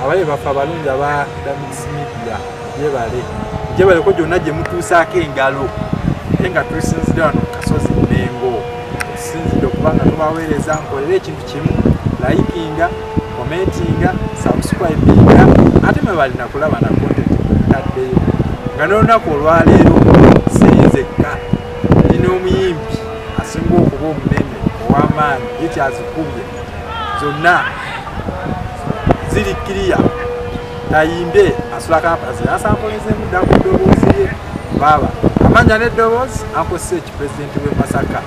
abaye bafa abalungi aba Mix Media jebale ko jonna gye mutuusaako engalo nga tusinzidde wano Kasozi Mengo tusinzidde okuba nga tubaweereza nkolera ekintu kimu likinga commentinga subscribinga ate mwe balina kulaba na content taddeyo nga n'olunaku olwaleero siyinzekka ndina omuyimbi asinga okuba omunene ow'amaanyi ye kyazikubye zonna ziri kiriya tayimbe asula kampazi asampolezeemu dda ku ddoboozi lye baaba amanya n'eddoboozi ankosesa ekipresidenti w'e Masaka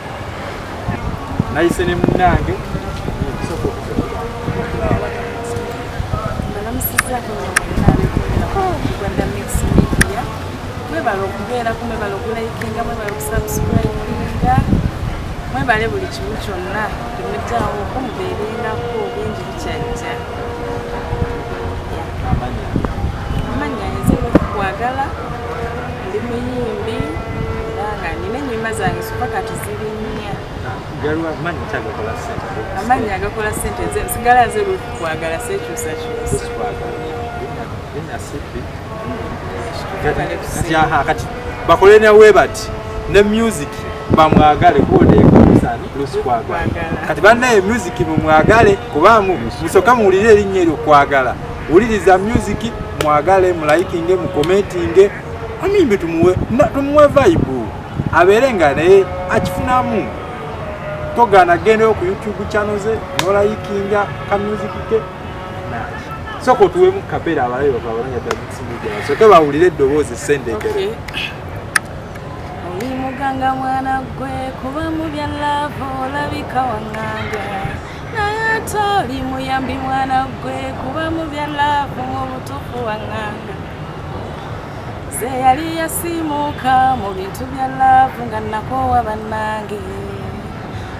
nayise ne munnange mwebale okubeera ku mwebale okulikinga mwebale okusubscribinga mwebale buli kimu kyonna temujjawo okumubeerengako bingi bikyajja amanya nzemu okukwagala ndi muyimbi era nga nina ennyimba zange soka kati ziri nnya amanya agakola ssente sigala nze lwekukwagala sekyusakyusa kati bakole nawe bati ne music bamwagale kati bannaye music mumwagale kubamu musoka muwulire erinnya eryo kwagala wuliriza music mwagale mulayikinge mukomentinge Omuyimbi tumuwe vibe abeere nga naye akifunamu togaana gendeyo ku YouTube channel ze nolayikinga ka music ke soko tuwemu kapera abalayo bakabonanya ddala soke bawulire eddoboozi sendekere oli muganga mwana gwe kuba mu bya love olabika wanganga naye ate oli muyambi mwana gwe kuba mu bya love mu butuufu wanganga ze yali yasiimuuka mu bintu bya love nga nakoowa bannange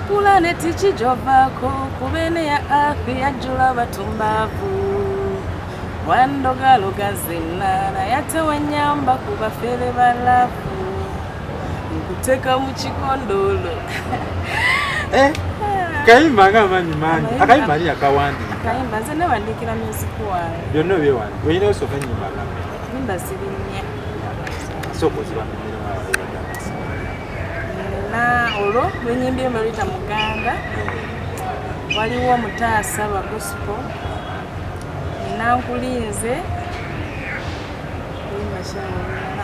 pulaneti kijovaako kubene ya afi yajjula batumbaavu wandogaloga zenna naye ate wanyamba ku bafere balafu nkuteka mu kikondoolo kayimba nga amanyi mangi akayimba ani yakawandiika akayimba nze newandiikira music wange byonna obyewandi olina osooka ennyimba nga nyimba ziri nnya sooka ozibamira na olwo lwenyimbye embaluyita muganda waliwo omutaasa ba gospel nankulinze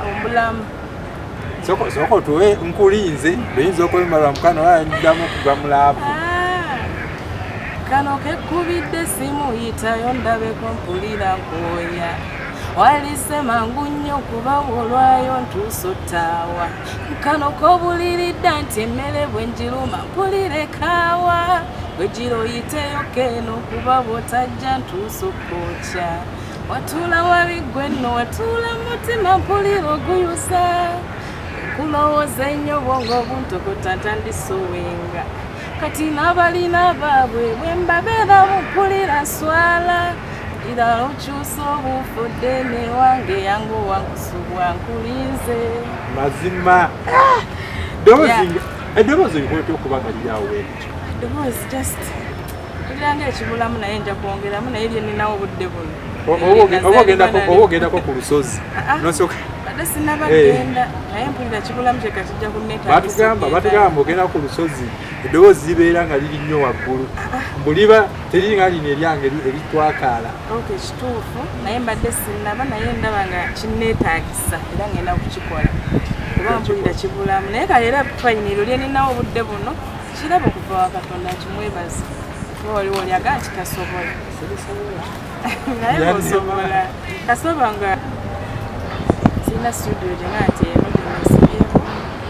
omulamu soko tuwe nkulinze beyinza okwemba lwa mukano wayindamu kugwa mulaavu kano kekubidde simuyitayo ndabeko mpulira nkooya walise mangu nnyo kuba olwayo ntuusottaawa kano kobuliridda nti emmere bwe njiruma mpulire kaawa bwe giroyiteyo keno kuba bw'otajja ntuusokkooca watula wabigwe nno watula mutima mpulira oguyusa kulowooza ennyo bwongo obuntokota ntandisoowenga kati n'abalina baabwe bwe mbabeera bumpulira nswala ira okyusa obufudde newange yange owankusubwa nkulinze mazima eddoboozi likweta okuba nga liryawo ekyo eddoboozi just kuliranga ekibulamu naye nja kwongeramu naye lyeninawo obudde buno oba ogendako ku lusozi nosooka badde sinnabagenda naye mpulira kibulamu kyekakijja batugamba ogenda ku lusozi eddoboozi libeera nga liri nnyo waggulu mbuliba teriri nga lino eryange eritwakaala kituufu naye mbadde sinnaba naye ndaba nga kinneetaagisa era ngenda kukikola kuba mpulira kibulamu naye kale era twayiniro lyeninawo obudde buno kiraba okuva wa Katonda kimwebaza waliwo olyaga nti kasobola naye osobola kasoba nga sirina studio gye nga nti eno gyenesibyeku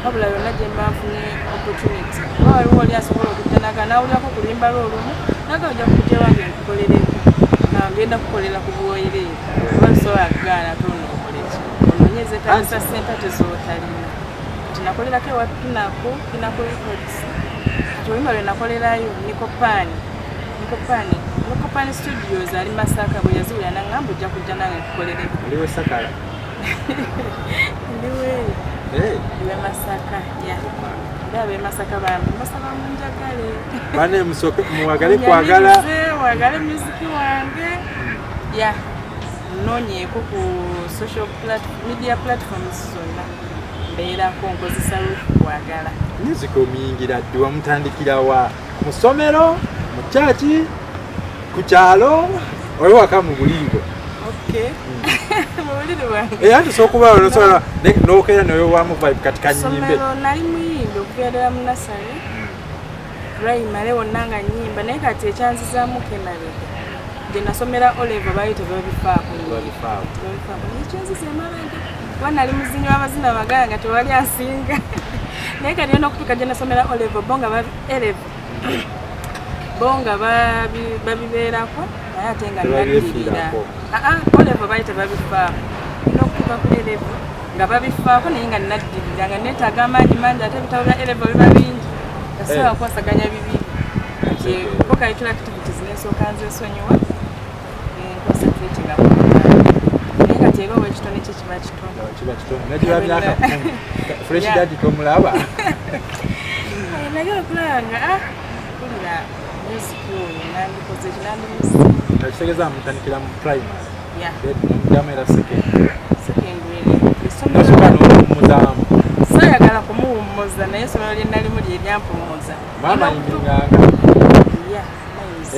wabula yonna gye mba nfunye opportunity oba waliwo oli asobola okujjanaga nawulyako ku luyimba lwolumu naga ojja kujja wange nkukolereko ngenda kukolera ku bwoyireeyo oba lusobola kugaana tono okoleki ononyeze tagisa senta tezootalina kati nakolerako ewatunaku Pinnacle Records kati oluyimba lwe nakolerayo Nikopani Studios ali Masaka bwe yazuula nangamba ojja kujja nange nkukolereko oliwe Sakala ndiwe Masaka ndabe Masaka bambi basaba munjagale bane musoke muwagale kwagala wagale music wange nonyeeko ku social media platforms zonna mbeerako nkozesa kwagala. Music omuyingira ddi wamutandikira wa mu ssomero mu kyaki ku kyalo oyo waka mu buliibo? Mu buliri bwange anti sokuba nosoola n'okeera nayo wamu vibe kati kanyimbe. Ssomero nali muyimbi okubeerera mu nasale primary wonna nga nnyimba naye kati ekyanzizaamu kenabega gye nasomera oleva baali tebabifaako ekyanziza emabega kuba nali muzinyi w'amazina amagala nga tewali asinga naye kati yona okutuuka gye nasomera oleva bo nga babibeerako naye ate nga naddirira oleva baali tebabifaako ina okutuuka ku eleva nga babifaako naye nga naddirira nga neetaaga amaanyi mangi ate ebitabo bya eleva biba bingi gasobola kukwasaganya bibiri kati vocal activities n'esooka nzeesonyiwa concentratinga naye kati era ow'ekitone kye kiba kitono nagiba myaka fresh dadi tomulaba naye okulaba nga kulira music oyo nandikoze kinandimusi nakitegeeza mutandikira mu primary muddamu era secondary nasooka n'okumuzaamu sayagala kumuwummuza naye essomero lye nalimu lye lyampummuza mamayiminganga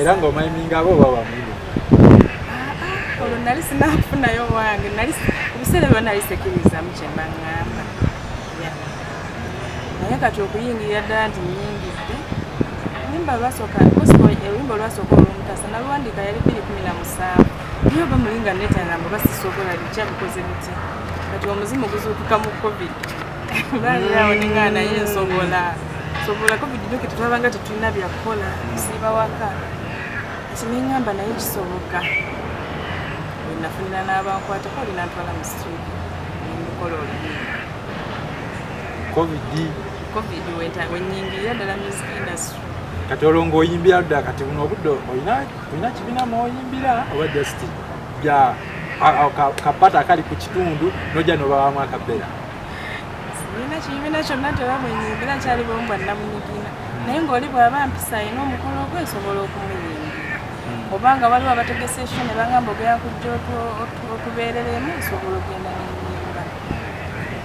era ng'omayimingabo oba wamuyimi olwo nali sinafunayo wange ebiseera byo nali sekirizamu kye mbaŋŋamba naye kati okuyingirira ddala nti nnyingidde oluyimba olwasooka olwomutasa naluwandiika yali 2017 niyo oba mulinga neetangamba basisobola likya bikoze bitya kati omuzimu guzuukuka mu covid balirawo nenga naye nsobola covid nyoke tetwabanga tetulina byakukola kusiiba waka kineŋŋamba naye kisoboka nafunira n'abankwatako olinantwala mu studio nemukola oluyimba covid wenyingirira ddala music industry kati olwo ng'oyimbira dda kati buno obudde olina kibiina mw'oyimbira oba just kapata akali ku kitundu nojja nobawamu akabbera sirina kibiina kyonna tebamwenyimbira nkyali bomu bwa namunyigina naye ng'oli bw'aba mpisa alina omukolo gwe nsobola okumuyimbira obanga waliwo abategesa esho ne bangamba ogenda kujja otubeereremu nsobola okugenda nenyimba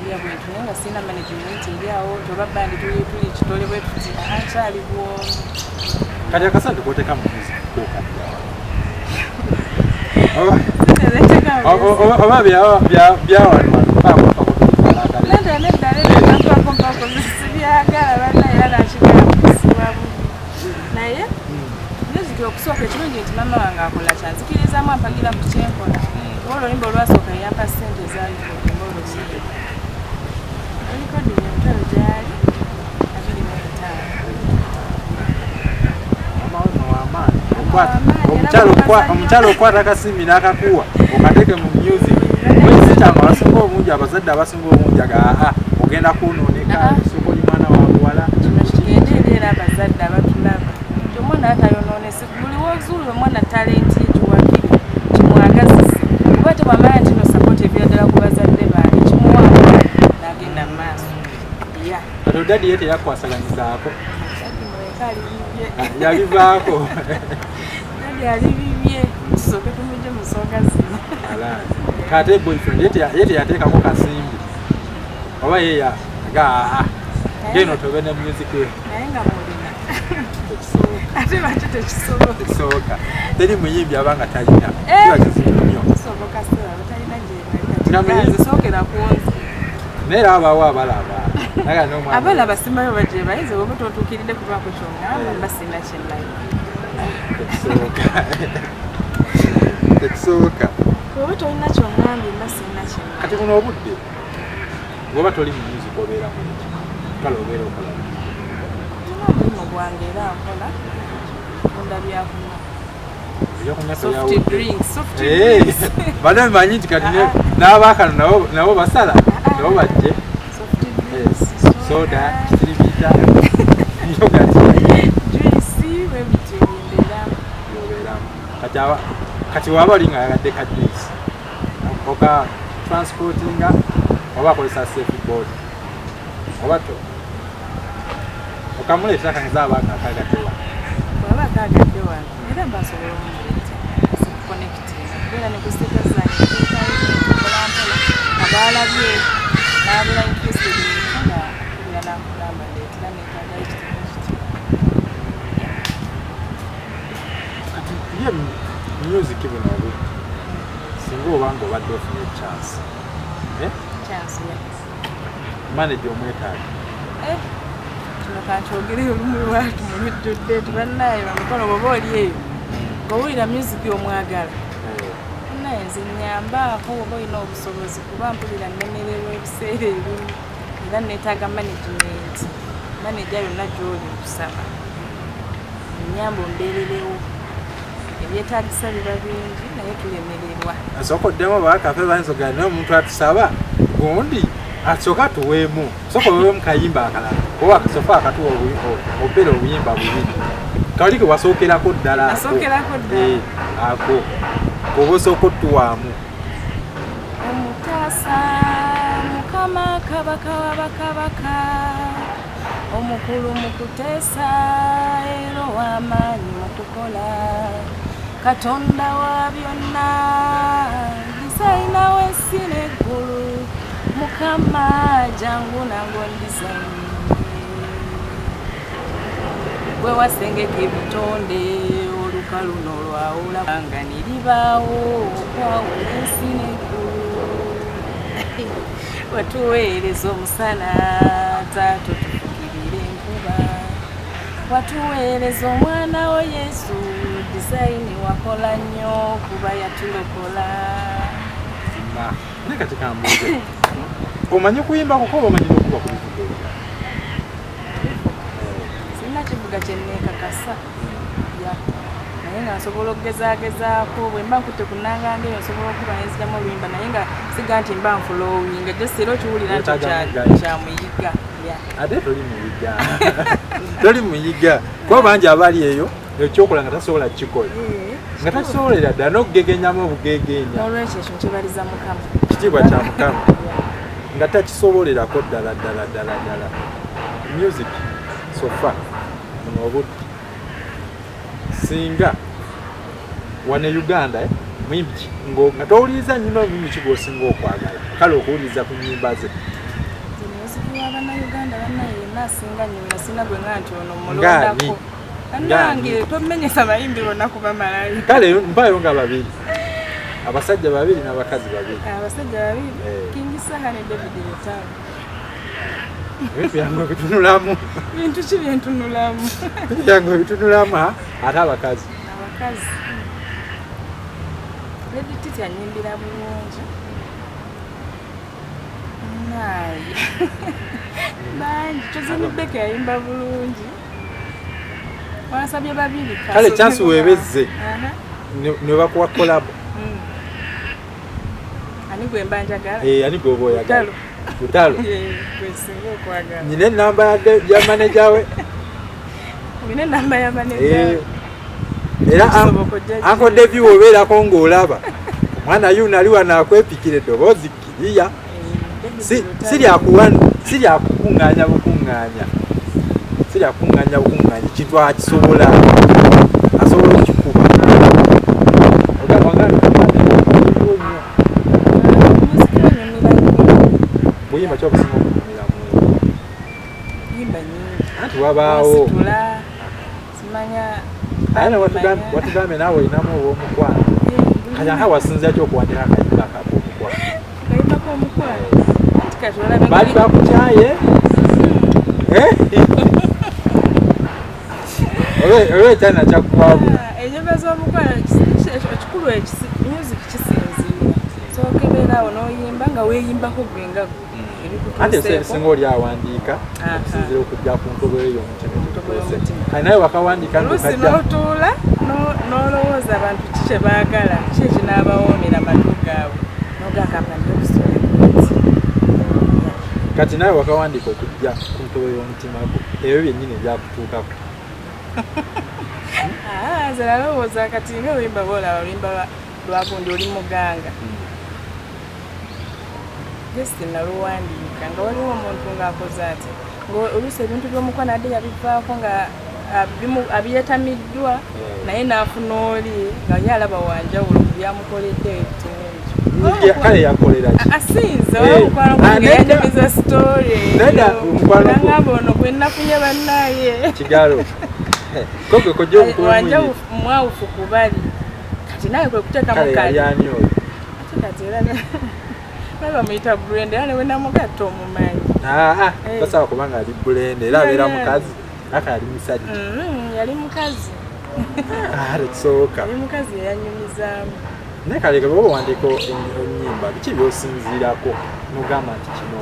ya bwentu naye nga sirina management eri awo toba bandi tuli kitole bwe tuti akyali bwomu kati akasente koteeka mu music oba naye music okusooka ekirungi nti mama wange akola kyanzikirizamu ampagira ku kyenkola oba oluyimba olwasooka yampa ssente ezalikodde olwosibe olikodde emitalo gyali 25 omukyalo okwata akasimbi n'akakuwa okateeke mu music wekisikyangu abasinga obungi abazadde abasinga obungi ogenda kunooneka sooka oli mwana wa buwala kino kigende eri era abazadde abatulaba nti omwana atayonoonese buli wozuula omwana talenti ekiwakiri kimwagazise kuba tebwamanya nti no sapoti ebyadala ku bazadde baali kimuwaamu n'agenda mu maaso kati odaddi ye teyakwasaganyizaako alibibye yabivaako dadi alibibye tusooke tumujje mu nsonga zino kate boyfriend ye teyateekako kasimbi oba yeya geno tobe ne music we naye nga mulina ate baki tekisoboka teri muyimbi abanga talina kiba kizibu nnyo kisoboka sera batalina gyebasookera kunzi naye abaawo abalaba abalaba simayo bagye bayinza oba totuukiridde kubaako kyongamba basina kyenayo tekisoboka oba tolina kyongambye basina kyenayo kati buno obudde bwoba toli mu music obeera muliki kale obeera okola ina omulimu gwange era nkola tunda byakunywa bano bimanyi nti kati n'abaakano nabo basala nabo bajje soda kiribita kati waba oli ngaayagadde ka juice oka transportinga oba akozesa safeboard oba okamuleetera kanza abaanga akagadde waba akagadde wano era mbasobola omuleeta connecting kubeera ne kusita zange mpolampola abalabye n'abula interested nga kubira nakugamba ndeetera neetaaga ekitabo kiti. Kati ye music buno obudde singa obanga obadde ofunye chance chance manager omwetaaga kino kankyogere olumu lwatu mulujjudde tubannaye bamikono bwoba oli eyo ng'owulira music omwagala naye nze nyambaako oba olina obusobozi kuba mpulira nnemererwa ebiseera ebimu era neetaaga management manager yonna gy'oli okusaba ennyamba ombeererewo ebyetaagisa biba bingi naye tulemererwa asooka oddemu abakafe bayinza ogala naye omuntu atusaba gundi asooka tuweemu sooka oweemu kayimba akalala oba akasofa akatuwa obeera obuyimba bubiri kali ke wasookerako ddala ako oba osooka ottuwaamu omutaasa mukama kabaka wabakabaka omukulu mu kuteesa era w'amaanyi mu kukola katonda wa byonna disayina w'ensi n'eggulu mukama jangu nango ndizayini gwe wasengeka ebitonde olukalu n'olwawula nga niribaawo okwawula ensi n'eggulu watuweereza omusana taato tufukirire enkuba watuweereza omwana wo yesu disayini wakola nnyo kuba yatulokola. naye kati kambuuze omanyi kuyimba kuko oba omanyi n'okuba ku bivuga sirina kivuga kyenneekakasa naye nga nsobola okugezaagezaako bwe mba nkutte ku nnanga eyo nsobola okuba nenziramu oluyimba naye nga siga nti mba nfulowinga just era okiwulira nti kyamuyiga ate toli muyiga kuba bangi abali eyo ekyokola nga tasobola kukikola nga takisobolera ddala n'okugegenyamu obugegenya olwekyo ekyo nkibaliza mukama kitiibwa kya mukama nga takisobolerako ddala music sofa muno obudde singa wane Uganda muyimbi nga towuliriza nnyo omuyimbi ki gw'osinga okwagala kale okuwuliriza ku nnyimba ze Uganda bannaye yenna asinga nnyo nasina gwe nga nti ono mulondako nange tomenyesa bayimbi bonna kuba malayo kale mpayo nga babiri abasajja babiri n'abakazi babiri abasajja babiri King Saha ne David Lutalo ebintu byange bitunulamu bintu ki byentunulamu byange bitunulamu ate abakazi Lady Titi anyimbira bulungi naye bangi Chozinibeke yayimba bulungi wasabye babiri kale chance webezze ne bakuwa collab ani gwe mbanjagala ani gwe oba oyagala Lutalo gwesinga okwagala nyine enamba ya manager we nyine enamba ya manager era Uncle Devi obeerako ng'olaba omwana Yuuno ali wano akwepikira eddoboozi kiriya siryakukuŋŋaanya bukuŋŋaanya kintu akisobola asobola okikuba buyimba kyobusinga okunyumiramu anti wabaawo aye watugambe naawe olinamu obwomukwano kanyaka wasinzira kyokuwandika akayimba ak'omukwano baali bakutyaye olwekyana kyakuwabula enyumba z'omukwano ekikulu music kisinziira sokebeeraawo n'oyimba nga weeyimbako gwenga anti ebisinga oli awandiika okusinzira okujja ku ntobo y'omutima kale naye wakawandiika oluusi n'otuula n'olowooza abantu ki kye baagala ki ekinaabawoomera matu gaabwe n'ogakamba ndobusobola kati nawe wakawandiika okujja ku ntobo y'omutima gwo ebyo byennyini ebyakutuukako nze nalowooza kati nga oluyimba boolaba oluyimba lwagundi oli muganga gesti naluwandiika nga waliwo omuntu ng'akoze ati oluusi ebintu by'omukwano adde yabivaako nga abiyetamiddwa naye n'afuna oli nga yalaba wanjawulo ku byamukoledde ekirungi kale yakolera ki asinze omukwano gwange yanjamiza story nangamba ono gwe nafunye bannaye kigalo koge kojja wanjawulo mwawufu kubali kati naye kwe kuteekamu kale yani oyo kati era bamuyita Brenda era newe namugatta omumanyi basaba kubanga ali Brenda era abeera mukazi aka yali musajja yali mukazi kisoboka yali mukazi yanyumizaamu naye kale bwoba owandiika ennyimba biki by'osinziirako n'ogamba nti kino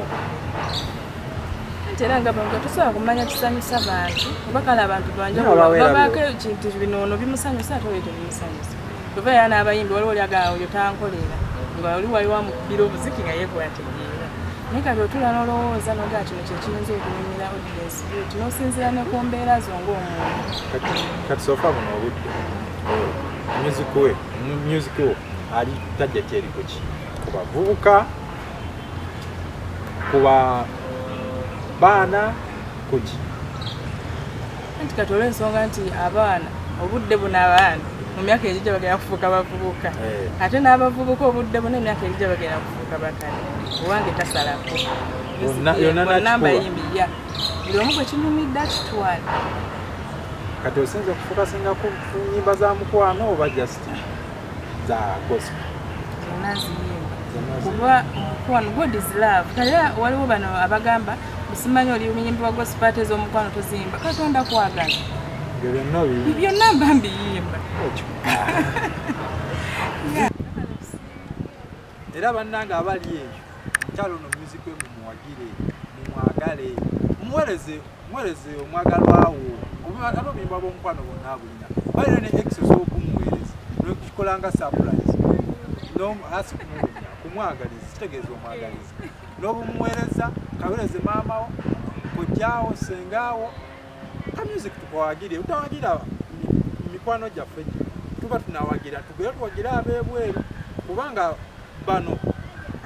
nti era nga bantu tosobola kumanya kisanyusa bantu oba kale abantu babaako ekintu bino ono bimusanyusa ate oyo tebimusanyusa kuva era n'abayimbi waliwo olyagala oyo tankolera nga oli wali wamukubira obuziki nga yekwategeera naye kati otula n'olowooza nogaa kino kyekiyinza okunyumira audience bweti n'osinziira ne ku mbeera zo ng'omuntu kati sofa buno obudde music we ali tajja kyeriko ki ku bavubuka ku baana kuki anti kati olw'ensonga nti abaana obudde buno abaana mu myaka egijja bagenda kufuuka bavubuka ate n'abavubuka obudde buno emyaka egijja bagenda kufuuka bakale owange tasalako bonna mbayimbiya buli omu gwe kinyumidde akitwale kati osinza okufokasinga ku nnyimba za mukwano oba just za gospel zonna ziyimba kuba omukwano god is love kale waliwo bano abagamba busimanyi oli munyimbi wa gospel ate ez'omukwano toziyimba katonda kwagala byonna mba mbiyimba era bannanga abali eyo mukyalo no music we mumuwagire mumwagale mumuwereze omwagalwawo ate obuyimba bw'omukwano bwonna bulina balina ne excess okumuweereza nokikolanga surprise kumwagaliza kitegeeza omwagaliza n'obumuweereza kawereze maamawo kojjaawo sengaawo ka music tukawagire utawagira mikwano gyaffe tuba tunawagira tugere tuwagira ab'ebweru kubanga bano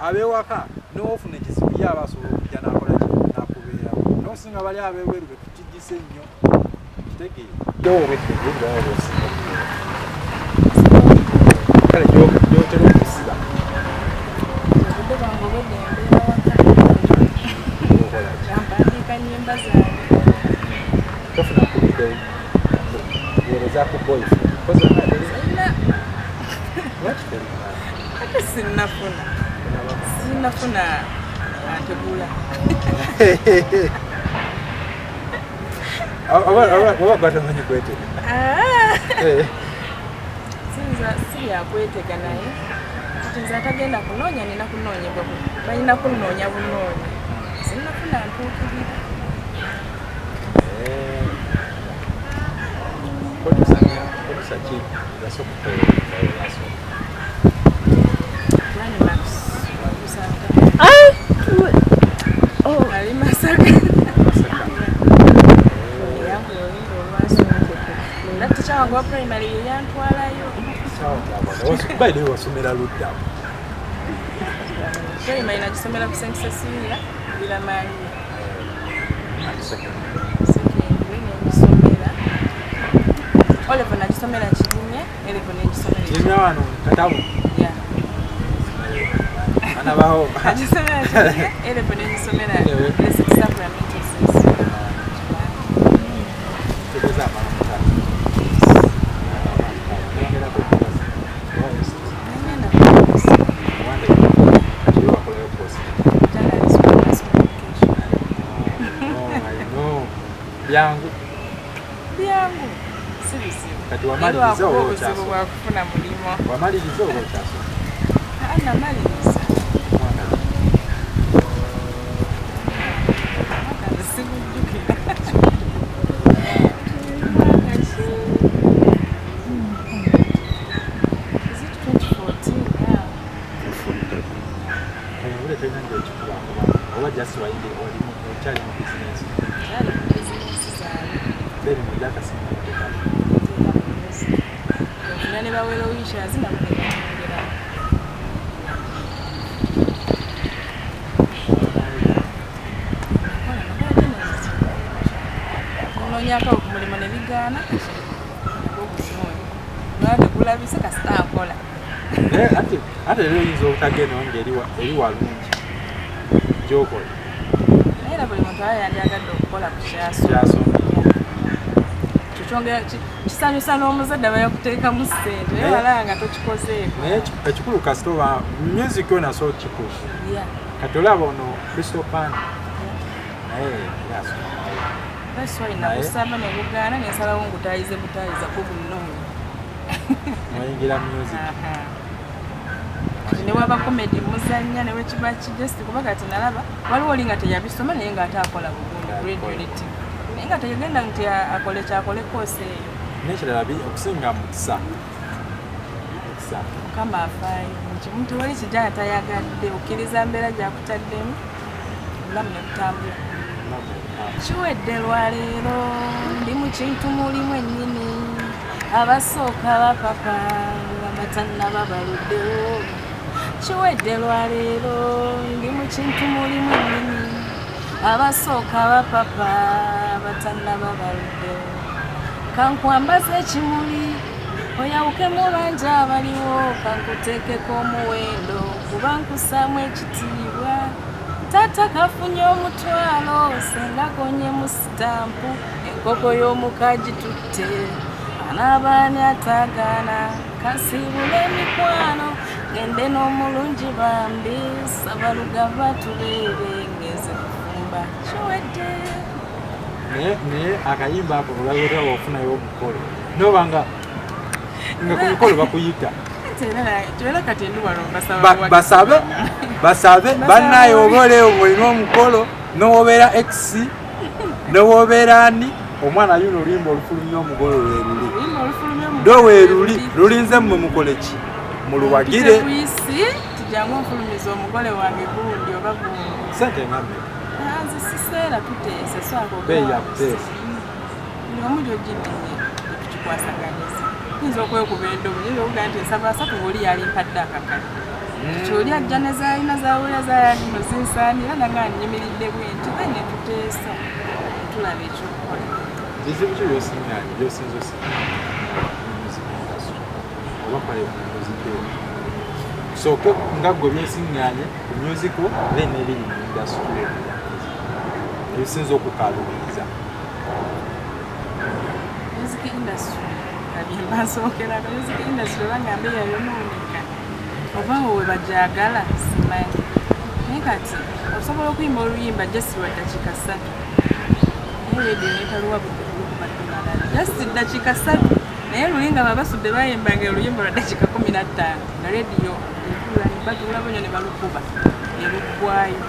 ab'ewaka n'ofuna ekizibu ye abasobola okujja n'akola nakubeerawo n'osinga bali ab'ebweru be tukijjise nnyo kitegeere kale gyotera okusiba mpandiika nnyimba zange tofuna kubiga weereza ku boyfriend ate sinnafuna ategula oba gwatamanyi kwetega siryakwetega naye kati nze atagenda kunoonya nina kunoonyebwa balina kunoonya bunoonya sinnafuna ntuukirira Saki ali Masaka teacher wange wa primary yantwalayo wasomera ludda primary nagisomera ku St. Cecilia Biramani Oliver nagisomera Kirimye, Oliver nagisomera Kirimye wano Katabu. Yeah. Ana baho. Nagisomera Kirimye, Oliver nagisomera Basic Supplementary Science. Tebeza mama mutatu. Yangu. Kati wamaliriza obuzibu bwa kufuna mulimo. Wamaliriza obukyasa. Ana maliriza. noonyako okumulimo ne bigaana okusinoonya naye kulabise kasita akola ate rero oyinza obutagenda wange eri walungi gyokola naye era buli muntu aba yandyagadde okukola ku kyaso kikyongera kisanyusa n'omuzadde aba yakuteekamu ssente naye wala nga tokikozeeko naye ekikulu kasita oba music yo naso kikulu kati olaba ono Crystal Pan naye baswalina kusaba ne bugaana nensalawo ngutayize butayiza ku bunnoonya noyingira music kati ne waba komedi muzannya ne wekiba kijesti kuba kati nalaba waliwo oli nga teyabisoma naye nga ate akola bulungi graduating naye nga tegenda nti akole kyakole koose eyo nekirala okusinga mukisa mukama afaayo nti muntu wali kijana tayagadde okkiriza mbeera gyakutaddemu olamu ne kutambula kiwedde lwaleero ndi mu kintu mulimu ennyini abasooka bapapa bamatannaba baluddewo kiwedde lwaleero ndi mu kintu mulimu ennyini abasooka bapapa batannaba baluddewo kankwambaza ekimuli oyawukemu bangi abaliwo kankuteekeko omuwendo kuba nkusaamu ekitiibwa tata kafunye omutwalo senga konye mu sitampu enkoko y'omuka gitutte anaabaani ataagaana kasiibula emikwano ngende n'omulungi bambi sabalugava tubeere ngeze kufumba kiwedde naye akayimba ako olabira wafunayo omukolo noba nga ku mikolo bakuyita basabe bannaye oba oleewo bwolina omukolo nowobeera x nowobeera ani omwana yuno oluyimba olufulumya omugole lweruli do weeruli lulinze mmwe mukole ki muluwagire tijangu nfulumiza omugole wange gundi oba gundi sente ngambe nze siseera tuteese beyakuteesa omu gyogidinye tukikwasaganyiza yinza okwekuba endobo yinza okugaa nti esabasatu oli yalimpadde akakale kyoli ajja ne zaalina zawulira zayalino zinsaanira nanga nyimiridde bwenti ne tuteesa tulaba ekyokukola bizibu ki byosiŋŋaanye byosinza oba kale mumuziki sooke nga gwe byesiŋŋaanye ku musico then ebiri mu industry ebisinza okukalubiriza music industry kabyembansookerako music industry obangambe yayonooneka oba we bajagala simanyi naye kati osobola okuyimba oluyimba just lwa ddakiika 3 naye redio netaluwa buddebukubaddumala just ddakiika 3 naye luli nga babasudde bayimbanga oluyimba lwa ddakiika 15 nga redio batulabo nyo ne balukuba eluggwayo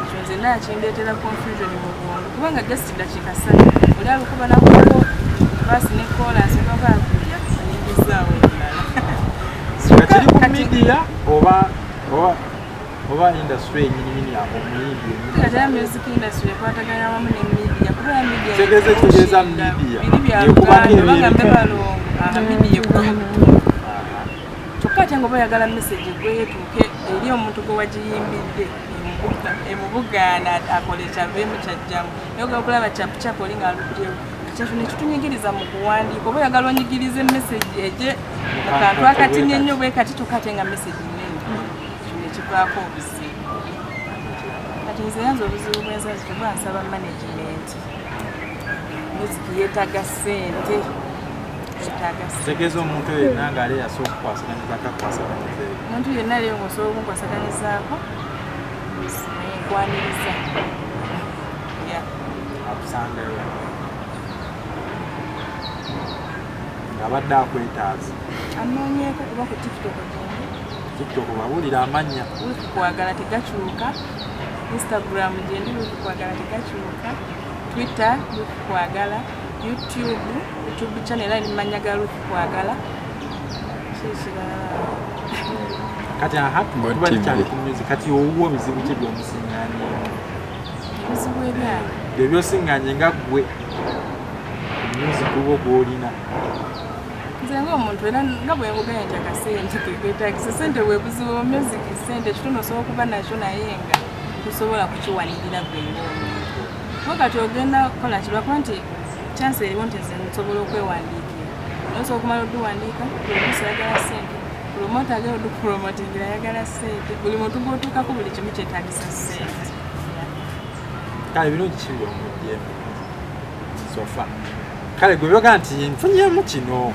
ekyo nze nakindeetera confusion mu bwongo kubanga just ddakiika 3 oli alukuba nakuko baasi ne kolansi nokakuya ayingizaawo endala kiri ku media oba industry enyininyini apo omuyimbi kati ya music industry ekwatagana wamu ne media kuba media tegeeza media yekubanga mbebalonga media kyokka ate nga oba oyagala message gweyetuuke eri omuntu gwe wagiyimbidde emubugaana akole kyaveemu kyajjamu naye ogala okulaba kyapucapu oli ngaalukutyewo kyekyo nekitunyigiriza mu kuwandiika oba oyagala onyigiriza message eje mu kantu akatini ennyo bwe kati kyokka ate nga message nnene ekyo nekivaako obuzibu kati nze yanza obuzibu bwensazi kuba nsaba management music yeetaaga ssente tegeeza omuntu yenna ngaali yasobola okukwasaganyiza akakwasaganyiriza omuntu yenna leero ngaosobola okunkwasaganyirizaako enkwaniriza akusangayo ng'abadde akwetaaza anoonyeeko kuba ku tiktok babulira amannya kwagala tegakyuka instagram gyendi kwagala tegakyuka twitter kwagala youtube channel ali manya ga kwagala kati ahatuba cyane ku music kati owo bizibu ki byomusiŋŋaanye bizibu ebyali byo byosiŋŋaanye nga gwe music oba gwolina nze ng'omuntu era nga bwe nguganya nti akasente kekwetagisa sente bwe buzibu music sente kitono osobola okuba nakyo naye nga tosobola kukiwanirira gwe ng'omuntu kuba kati ogenda kukola kirwakuba nti chance eriwo nti nze nsobola okwewandiikira nosobola okumala oduwandiika producer ayagala ssente promoter agenda odukupromotingira ayagala ssente buli muntu gw'otuukako buli kimu kyetaagisa ssente kale birungi kibi omudyemu sofa kale gwe byoga nti nfunyemu kino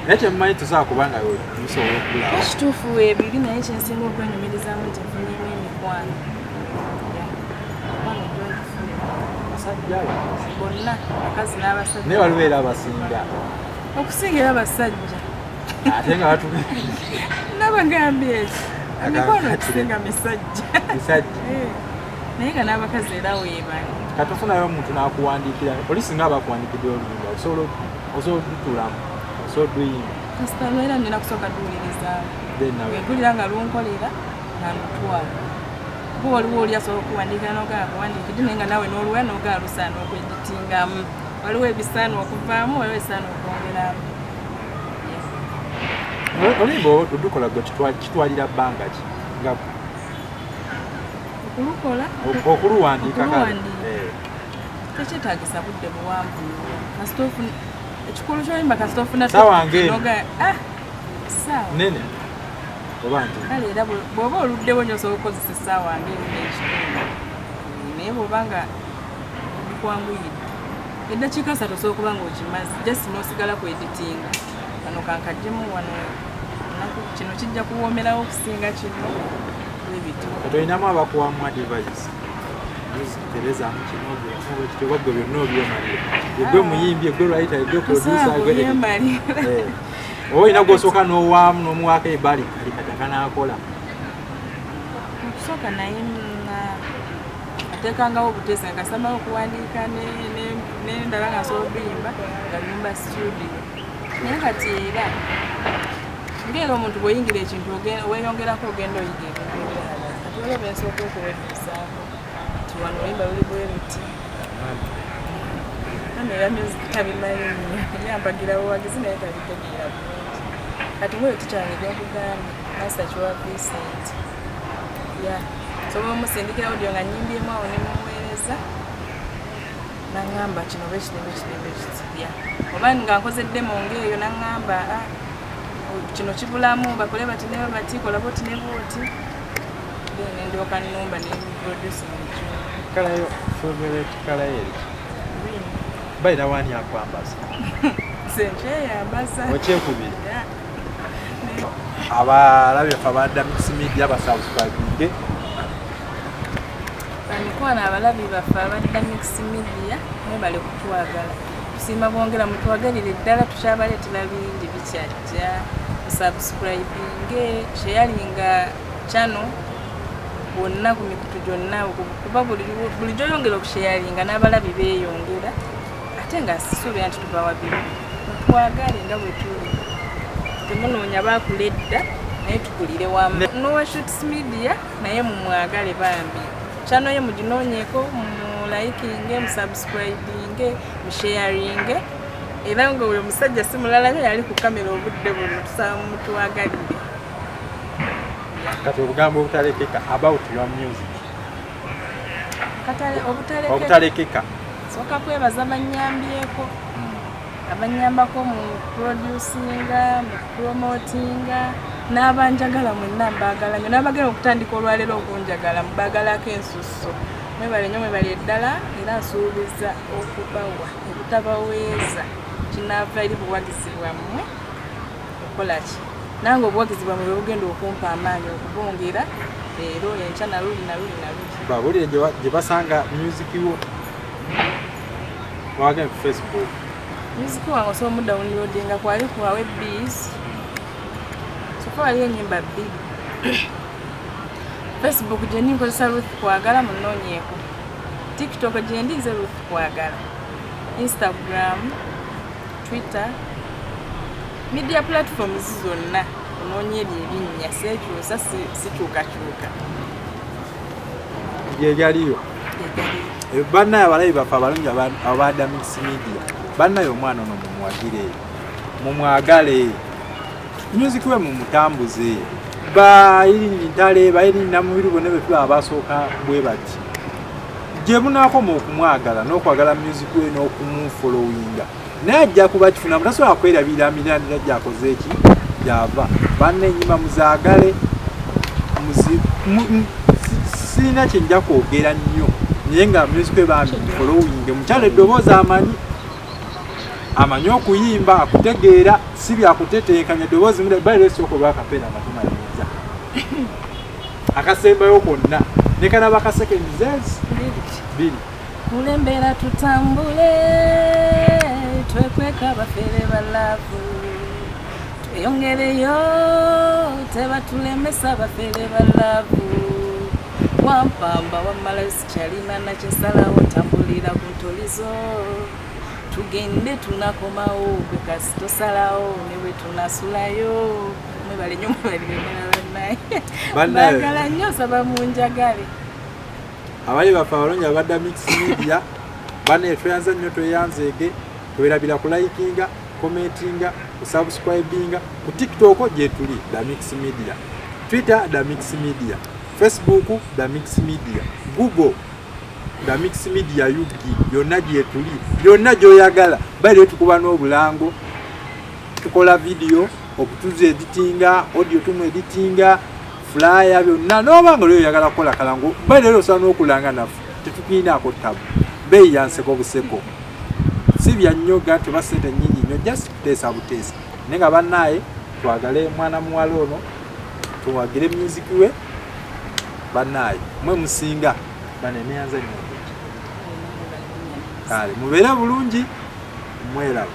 naye temumanyi tusobola kubanga musobola okulaba ekituufu weebiri naye kyensinga okwenyumirizaamu nti nfunyemu emikwano basajja bonna bakazi n'abasajja naye waliwo era abasinga okusingira abasajja ate nga batu nabagambye ekyo emikono okusinga misajja naye nga n'abakazi era weebali katufunayo omuntu n'akuwandiikira polisi nga abakuwandiikidde oluyimba osobola odutulamu osobola oduyimba kasita lwera nina kusooka duwulirizaamu wempulira nga lunkolera nga lutwala kuba waliwo oli asobola okuwandiikira n'ogala kuwandiikidde naye nga nawe n'oluwa n'ogala lusaana okweditingamu waliwo ebisaana okuvaamu waliwo ebisaana okwongeramu oluyimba odukola gwe kitwalira bbanga ki nga okulukola okuluwandiika tekyetaagisa budde buwanvu ekikulu ky'oyimba kasita ofuna saawa nene oba nti kale era bw'oba oluddewo nyo osobola okukozesa essaawa ng'emu n'ekitundu naye bw'oba nga bikwanguyidde eddakiika 3 osobola okuba ng'okimaze just n'osigala ku editinga wano kankajjemu wano kino kijja kuwoomerawo okusinga kino bwebityo olinamu abakuwamu advice terezaamu kino kityoba gwe byonna obyemalira egwe muyimbi egwe writer egwe producer oba olina gwosooka n'owaamu n'omuwaako ebali alikataka n'akola okusooka naye ateekangawo obuteesa nga kasamala okuwandiika n'endala nga nsobola okuyimba nga nyumba studio naye kati era ngera omuntu bw'oyingira ekintu weeyongerako ogenda oyiga ebintu kati olaba ensooka okuwebuuzaako nti wano oyimba luli bwe luti era music tabimanyi nnyo yampagira buwagizi naye tabitegeera bulungi kati mweyo tikyange gyonkugambye master kiwa Vincent sobola omusindikira audio nga nyimbyemu awo ne mumuweereza naŋŋamba kino bekitebe oba nga nkozedde mu ng'eyo naŋŋamba kino kibulamu bakole bati ne bati kola boti ne boti ndyoka nnumba neproducing kalayo favorite kala eri bayina wani akwambaza senkyeyambaza okyekubiri abalabi abadda mix media basubscribinge bamikwana abalabi baffe abadda mix media mwebale kutwagala tusiima bwongera mutwagalire ddala tukyabaleetera bingi bikyajja subscribinge sharinga channel bonna ku mikutu gyonna kuba buli gyoyongera okusharinga n'abalabi beeyongera ate nga sisuubira nti tubawa bibi mutwagale nga bwe tuli temunoonya baakula edda naye tukulire wamu nowa shoots media naye mumwagale bambi channel ye muginoonyeeko mulayikinge musubscribinge musharinge era nga oyo musajja si mulala bye yali ku kamera obudde buno tusaba mutwagalire kati obugambo obutalekeka about your music obutalekeka soka kwebaza banyambyeko abanyambako mu producinga mu promotinga n'abanjagala mwenna mbagala nyo n'abagenda okutandika olwaleero okunjagala mubagalako ensusso mwebale nnyo mwebali eddala era nsuubiza okubawa ebutabaweeza kinaava eri buwagizi bwammwe okukola ki nange obuwagizi bwammwe bwe bugenda okumpa amaanyi okubongera leero enkya naluli babulire gye basanga music wo wagenda ku Facebook music wange osobola omudawuniloadinga kwali kuwawe bees sofa waliyo enyimba bbiri Facebook gye ninkozesa Ruth Kwagala munoonyeeko TikTok gye ndize Ruth Kwagala Instagram Twitter media platforms zonna onoonye ebyo ebinnya seekyusa sikyukakyuka gyegyaliyo bannaye abalabi baffe abalungi abadda mix media bannaye omwana ono mumwagale music we mumutambuze bayirini ntale bayirini namubiru bonna betuba abasooka bwe bati gye bunaakoma okumwagala n'okwagala music we n'okumufollowinga naye ajja kuba kifuna mutasobola kwerabira mirandira gyakoze eki gyava banne enyima muzaagale sirina kyenja kwogera nnyo naye nga music we bambi following mukyala eddoboozi amanyi okuyimba akutegeera si byakuteteekanya eddoboozi bali esooka olwakapeera amatuma yinza akasembayo konna ne kanaba kasekendizes biri kulembera tutambule twekweka bafere balavu tweyongereyo tebatulemesa bafere balavu wampamba wamala sikyalina nakyesalawo tambulira ku ntolizo tugende tunakomawo gwe kasi tosalawo ne bwe tunasulayo mwebale nnyo mwebalirenera bannaye bagala nnyo saba munjagale abali bafe abalongi abadda mix media banne tweyanza nnyo tweyanzeege tuwerabira kulikinga commentinga kusubscribinga ku tiktok gye tuli da mix media twitter da mix media facebook da mix media google da mix media yugi yonna gye tuli yonna gy'oyagala bali tukuba n'obulango tukola video okutuza editinga audio tumu editinga flyer byonna n'obanga lyo oyagala kukola kalango bali lero osobola n'okulanga naffe tetukiinaako tabu beeyi yanseko buseko si bya nnyoga tuba ssente nnyingi nnyo just kuteesa buteesa naye nga bannaaye twagale mwana muwala ono tuwagire music we bannaaye mwe musinga baneneyanza nnyo kale mubeere bulungi mweraba